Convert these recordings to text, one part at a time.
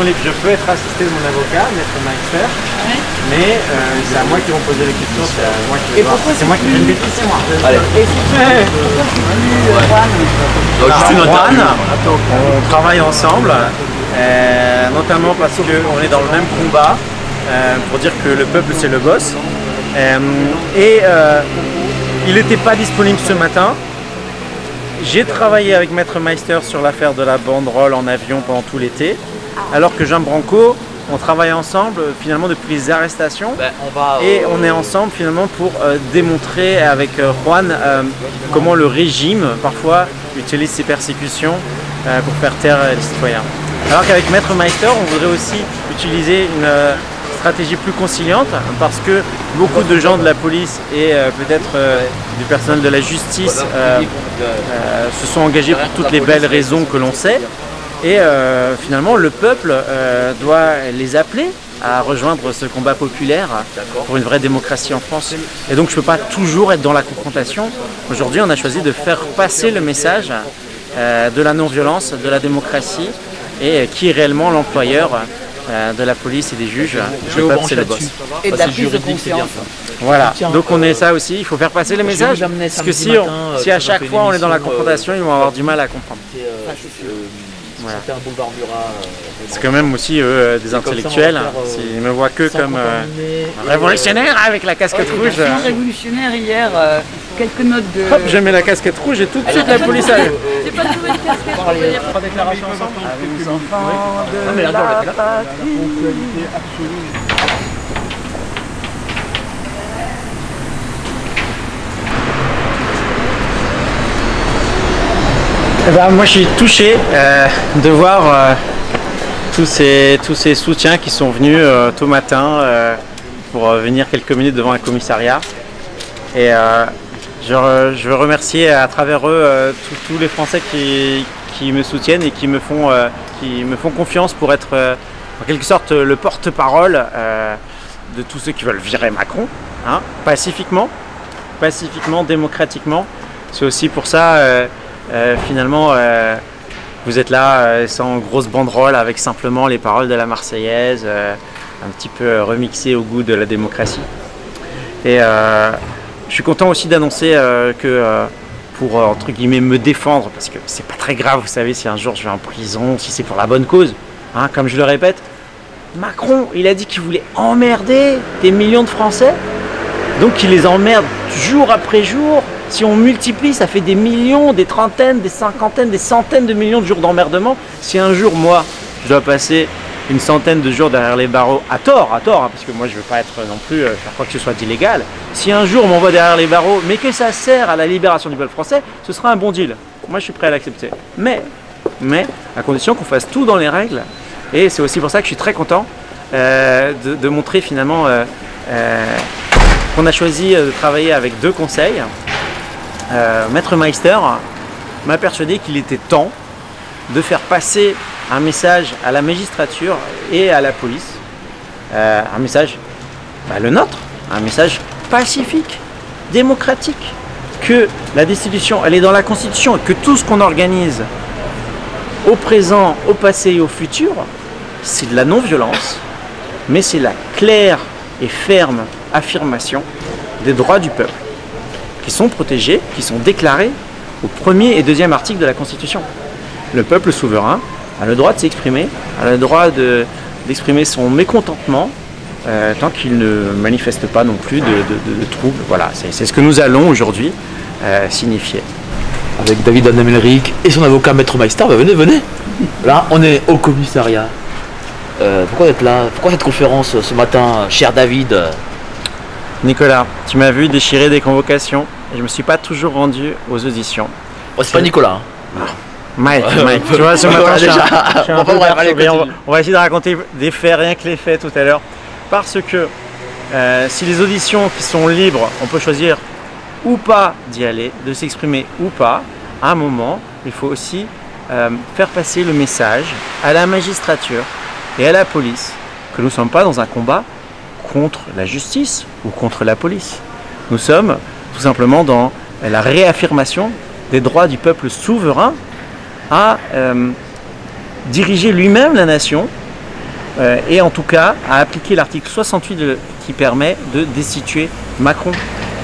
disponible. Je peux être assisté de mon avocat, Maître Meister, mais c'est à moi qui vont poser les questions, c'est à moi qui vais voir. C'est moi qui vais le c'est moi. Allez. On travaille ensemble, notamment parce qu'on est dans le même combat, pour dire que le peuple c'est le boss. Il n'était pas disponible ce matin. J'ai travaillé avec Maître Meister sur l'affaire de la banderole en avion pendant tout l'été, alors que Jean Branco, on travaille ensemble finalement depuis les arrestations et on est ensemble finalement pour démontrer avec Juan comment le régime parfois utilise ses persécutions pour faire taire les citoyens. Alors qu'avec Maître Meister, on voudrait aussi utiliser une stratégie plus conciliante parce que beaucoup de gens de la police et peut-être du personnel de la justice se sont engagés pour toutes les belles raisons que l'on sait et finalement le peuple doit les appeler à rejoindre ce combat populaire pour une vraie démocratie en France. Et donc je ne peux pas toujours être dans la confrontation. Aujourd'hui on a choisi de faire passer le message de la non-violence, de la démocratie et qui est réellement l'employeur de la police et des juges. Le peuple c'est le boss. Et de la prise de conscience. Voilà, donc on est ça aussi, il faut faire passer le message, parce que si à chaque fois on est dans la confrontation, ils vont avoir du mal à comprendre. Voilà. C'est quand même aussi des intellectuels, ils me voient que comme un révolutionnaire avec la casquette rouge. Révolutionnaire hier, quelques notes de... Hop, je mets la casquette rouge et tout de suite la police arrive. J'ai pas trouvé de casquette rouge. Il y a pas de déclaration ensemble. Avec les enfants de la patrie. Eh ben, moi je suis touché de voir tous ces soutiens qui sont venus tôt matin pour venir quelques minutes devant un commissariat. Et je veux remercier à travers eux tous les Français qui me soutiennent et qui me font confiance pour être en quelque sorte le porte-parole de tous ceux qui veulent virer Macron, hein, pacifiquement, démocratiquement. C'est aussi pour ça finalement vous êtes là sans grosse banderole avec simplement les paroles de la Marseillaise un petit peu remixées au goût de la démocratie. Et je suis content aussi d'annoncer que pour entre guillemets me défendre, parce que c'est pas très grave, vous savez, si un jour je vais en prison, si c'est pour la bonne cause, hein, comme je le répète, Macron il a dit qu'il voulait emmerder des millions de Français, donc il les emmerde jour après jour. Si on multiplie, ça fait des millions, des trentaines, des cinquantaines, des centaines de millions de jours d'emmerdement. Si un jour, moi, je dois passer une centaine de jours derrière les barreaux, à tort, hein, parce que moi je ne veux pas être non plus faire quoi que ce soit d'illégal. Si un jour on m'envoie derrière les barreaux, mais que ça sert à la libération du peuple français, ce sera un bon deal. Moi je suis prêt à l'accepter. Mais, à condition qu'on fasse tout dans les règles. Et c'est aussi pour ça que je suis très content de montrer finalement qu'on a choisi de travailler avec deux conseils. Maître Meister m'a persuadé qu'il était temps de faire passer un message à la magistrature et à la police, un message, le nôtre, un message pacifique, démocratique, que la destitution elle est dans la Constitution et que tout ce qu'on organise au présent, au passé et au futur, c'est de la non-violence, mais c'est la claire et ferme affirmation des droits du peuple, qui sont protégés, qui sont déclarés au 1er et 2e article de la Constitution. Le peuple souverain a le droit de s'exprimer, a le droit d'exprimer son mécontentement tant qu'il ne manifeste pas non plus de troubles. Voilà, c'est ce que nous allons aujourd'hui signifier. Avec David Annemelrich et son avocat Maître Meister, venez. Là, on est au commissariat. Pourquoi vous êtes là? Pourquoi cette conférence ce matin, cher David? Nicolas, tu m'as vu déchirer des convocations et je ne me suis pas toujours rendu aux auditions. Oh, c'est pas Nicolas. Hein. Mike, tu vois, ce matin, on va essayer de raconter des faits, rien que les faits tout à l'heure. Parce que si les auditions qui sont libres, on peut choisir ou pas d'y aller, de s'exprimer ou pas, à un moment, il faut aussi faire passer le message à la magistrature et à la police que nous ne sommes pas dans un combat contre la justice ou contre la police. Nous sommes tout simplement dans la réaffirmation des droits du peuple souverain à diriger lui-même la nation et en tout cas à appliquer l'article 68 qui permet de destituer Macron.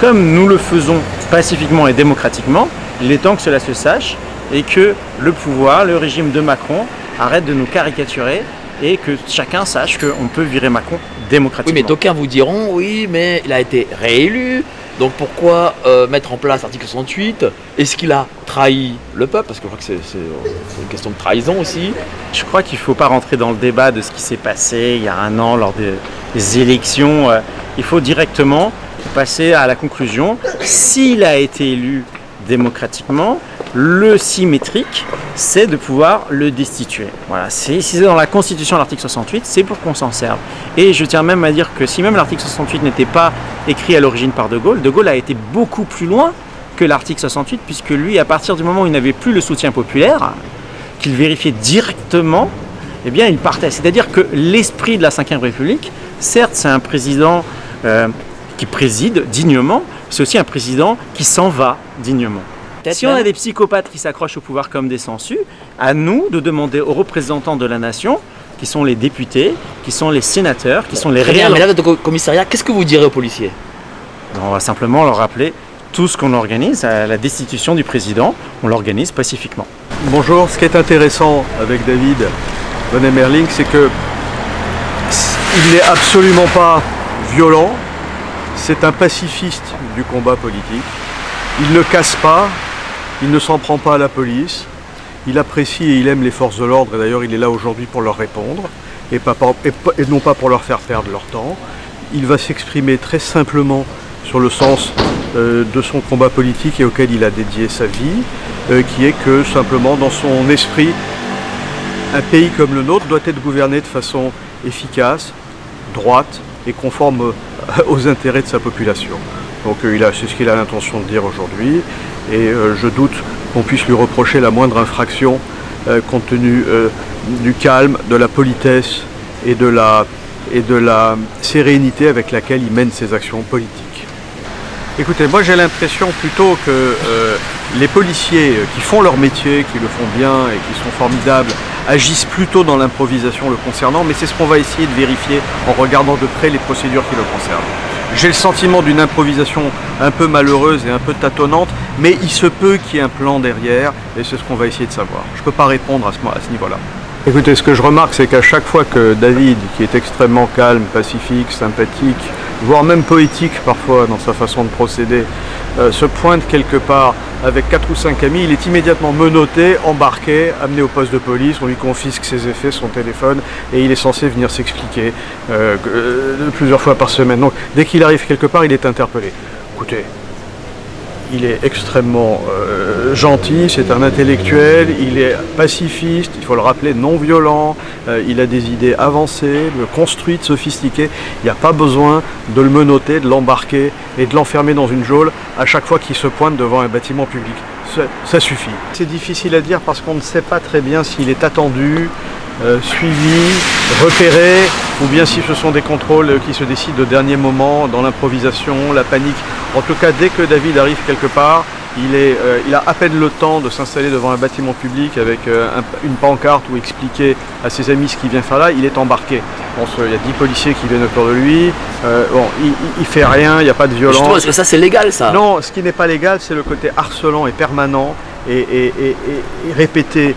Comme nous le faisons pacifiquement et démocratiquement, il est temps que cela se sache et que le pouvoir, le régime de Macron, arrête de nous caricaturer et que chacun sache qu'on peut virer Macron démocratiquement. Oui, mais d'aucuns vous diront, oui, mais il a été réélu, donc pourquoi mettre en place l'article 68? Est-ce qu'il a trahi le peuple? Parce que je crois que c'est une question de trahison aussi. Je crois qu'il ne faut pas rentrer dans le débat de ce qui s'est passé il y a un an lors des élections. Il faut directement passer à la conclusion. S'il a été élu démocratiquement, le symétrique, c'est de pouvoir le destituer. Voilà, si c'est dans la Constitution l'article 68, c'est pour qu'on s'en serve. Et je tiens même à dire que si même l'article 68 n'était pas écrit à l'origine par De Gaulle a été beaucoup plus loin que l'article 68, puisque lui, à partir du moment où il n'avait plus le soutien populaire, qu'il vérifiait directement, eh bien il partait. C'est-à-dire que l'esprit de la Ve République, certes, c'est un président qui préside dignement, c'est aussi un président qui s'en va dignement. Si on a des psychopathes qui s'accrochent au pouvoir comme des sangsues, à nous de demander aux représentants de la nation, qui sont les députés, qui sont les sénateurs, qui sont les réels... Mais là, au commissariat, qu'est-ce que vous direz aux policiers? On va simplement leur rappeler tout ce qu'on organise, à la destitution du président, on l'organise pacifiquement. Bonjour, ce qui est intéressant avec David Bonnet-Merling, c'est que il n'est absolument pas violent, c'est un pacifiste du combat politique. Il ne casse pas, il ne s'en prend pas à la police, il apprécie et il aime les forces de l'ordre, et d'ailleurs il est là aujourd'hui pour leur répondre, et non pas pour leur faire perdre leur temps. Il va s'exprimer très simplement sur le sens de son combat politique et auquel il a dédié sa vie, qui est que simplement dans son esprit, un pays comme le nôtre doit être gouverné de façon efficace, droite et conforme aux intérêts de sa population. Donc c'est ce qu'il a l'intention de dire aujourd'hui, et je doute qu'on puisse lui reprocher la moindre infraction compte tenu du calme, de la politesse et de la sérénité avec laquelle il mène ses actions politiques. Écoutez, moi j'ai l'impression plutôt que les policiers qui font leur métier, qui le font bien et qui sont formidables, agissent plutôt dans l'improvisation le concernant, mais c'est ce qu'on va essayer de vérifier en regardant de près les procédures qui le concernent. J'ai le sentiment d'une improvisation un peu malheureuse et un peu tâtonnante, mais il se peut qu'il y ait un plan derrière, et c'est ce qu'on va essayer de savoir. Je ne peux pas répondre à ce niveau-là. Écoutez, ce que je remarque, c'est qu'à chaque fois que David, qui est extrêmement calme, pacifique, sympathique, voire même poétique parfois dans sa façon de procéder, se pointe quelque part avec 4 ou 5 amis, il est immédiatement menotté, embarqué, amené au poste de police, on lui confisque ses effets, son téléphone, et il est censé venir s'expliquer plusieurs fois par semaine. Donc dès qu'il arrive quelque part, il est interpellé. Écoutez, il est extrêmement gentil, c'est un intellectuel, il est pacifiste, il faut le rappeler, non violent, il a des idées avancées, construites, sophistiquées. Il n'y a pas besoin de le menotter, de l'embarquer et de l'enfermer dans une geôle à chaque fois qu'il se pointe devant un bâtiment public. Ça suffit. C'est difficile à dire parce qu'on ne sait pas très bien s'il est attendu, suivi, repéré, ou bien si ce sont des contrôles qui se décident au dernier moment, dans l'improvisation, la panique. En tout cas, dès que David arrive quelque part, il a à peine le temps de s'installer devant un bâtiment public avec une pancarte ou expliquer à ses amis ce qu'il vient faire là, il est embarqué. Il y a 10 policiers qui viennent autour de lui, il fait rien, il n'y a pas de violence. Justement, est-ce que ça c'est légal ça? Non, ce qui n'est pas légal, c'est le côté harcelant et permanent et répété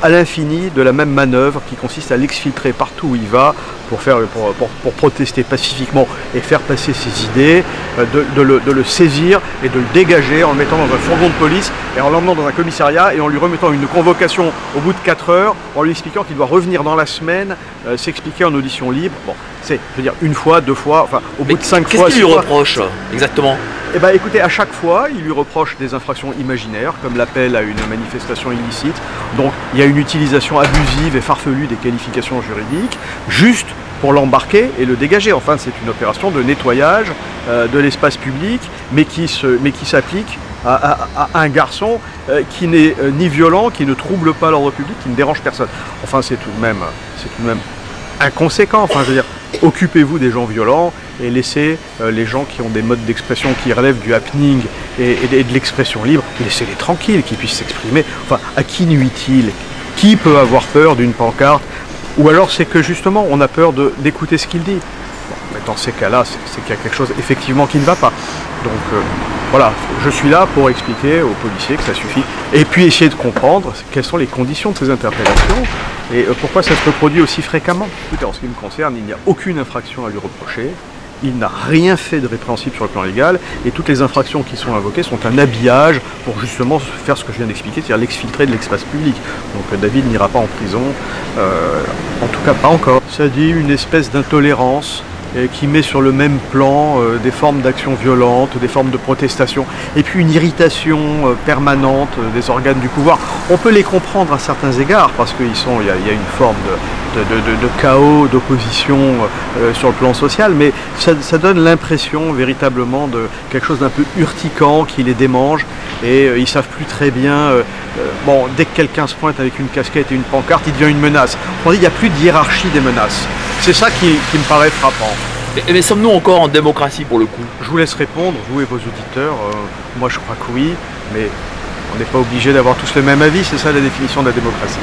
à l'infini de la même manœuvre qui consiste à l'exfiltrer partout où il va pour protester pacifiquement et faire passer ses idées, de le saisir et de le dégager en le mettant dans un fourgon de police et en l'emmenant dans un commissariat et en lui remettant une convocation au bout de 4 heures en lui expliquant qu'il doit revenir dans la semaine, s'expliquer en audition libre. Bon, c'est, je veux dire, une fois, 2 fois, enfin au bout de 5 fois. Qu'est-ce qu'il lui reproche exactement? Eh bien écoutez, à chaque fois, il lui reproche des infractions imaginaires, comme l'appel à une manifestation illicite. Donc il y a une utilisation abusive et farfelue des qualifications juridiques, juste pour l'embarquer et le dégager. Enfin, c'est une opération de nettoyage de l'espace public, mais qui s'applique à un garçon qui n'est ni violent, qui ne trouble pas l'ordre public, qui ne dérange personne. Enfin, c'est tout de même inconséquent. Enfin, je veux dire, occupez-vous des gens violents et laissez les gens qui ont des modes d'expression qui relèvent du happening et de l'expression libre, laissez-les tranquilles, qu'ils puissent s'exprimer. Enfin, à qui nuit-il? Qui peut avoir peur d'une pancarte Ou alors c'est que justement on a peur d'écouter ce qu'il dit. Bon, mais dans ces cas-là, c'est qu'il y a quelque chose effectivement qui ne va pas. Donc voilà, je suis là pour expliquer aux policiers que ça suffit. Et puis essayer de comprendre quelles sont les conditions de ces interpellations et pourquoi ça se reproduit aussi fréquemment. Écoutez, en ce qui me concerne, il n'y a aucune infraction à lui reprocher. Il n'a rien fait de répréhensible sur le plan légal et toutes les infractions qui sont invoquées sont un habillage pour justement faire ce que je viens d'expliquer, c'est-à-dire l'exfiltrer de l'espace public. Donc David n'ira pas en prison, en tout cas pas encore. Ça dit une espèce d'intolérance qui met sur le même plan des formes d'action violente, des formes de protestation, et puis une irritation permanente des organes du pouvoir. On peut les comprendre à certains égards, parce qu'il y a une forme de chaos, d'opposition sur le plan social, mais ça donne l'impression véritablement de quelque chose d'un peu urticant qui les démange, et ils ne savent plus très bien, bon, dès que quelqu'un se pointe avec une casquette et une pancarte, il devient une menace. On dit qu'il n'y a plus de hiérarchie des menaces. C'est ça qui me paraît frappant. Mais sommes-nous encore en démocratie pour le coup? Je vous laisse répondre, vous et vos auditeurs. Moi je crois que oui, mais on n'est pas obligé d'avoir tous le même avis, c'est ça la définition de la démocratie.